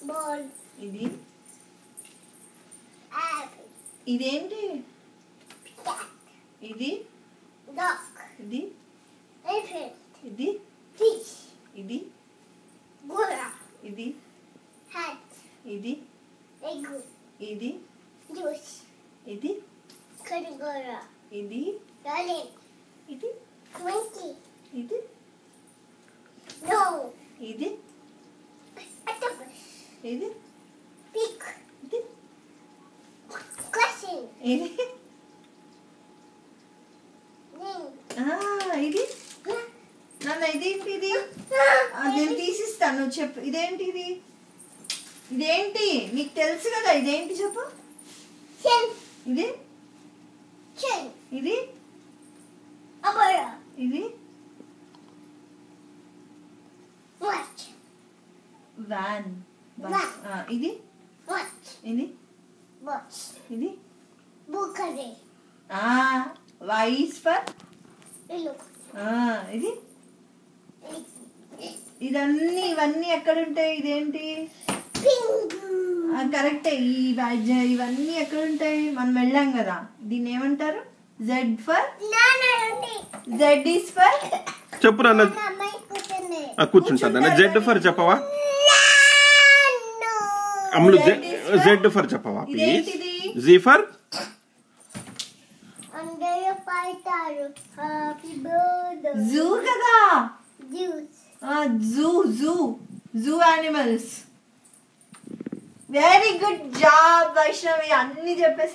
ball. ఇది Apple. ఇదేంటి? Cat. ఇది Dog. ఇది Elephant. ఇది Fish. ఇది Gorilla. ఇది Hat. ఇది Egg. ఇది Juice. ఇది Kangaroo. ఇది Dolly. ఇది Monkey. ఇది No. ఇది Octopus. ఇది Pig. ఇది Question. ఇది Ring. ఇది నాన్న ఇదేంటి? ఇది నేను తీసిస్తాను. చెప్పు ఇదేంటి? ఇదేంటి నీకు తెలుసు కదా. ఇదేంటి చెప్పు. Chin. ఇది Chin. ఇది Umbrella. ఇది Watch. Van Van. ఇది Watch. ఇది Watch. ఇది Bookery. వైస్ ఫర్ Look. ఇది ఇవన్నీ ఎక్కడ ఉంటాయి? ఇదేంటి? Pink. కరెక్టే. ఇవన్నీ ఎక్కడ ఉంటాయి? మనం వెళ్ళాం కదా. దీన్ని ఏమంటారు? Z for Z is for చెప్పు నాన్న. కూర్చుంటుందన్న. జెడ్ ఫర్ చెప్పవా అమ్ములు? జెడ్ ఫర్ చెప్పవా ప్లీజ్? జీ ఫర్ జూ కదా. Zoo zoo zoo animals. Very good job Vaishnavi, అన్ని చెప్పేసి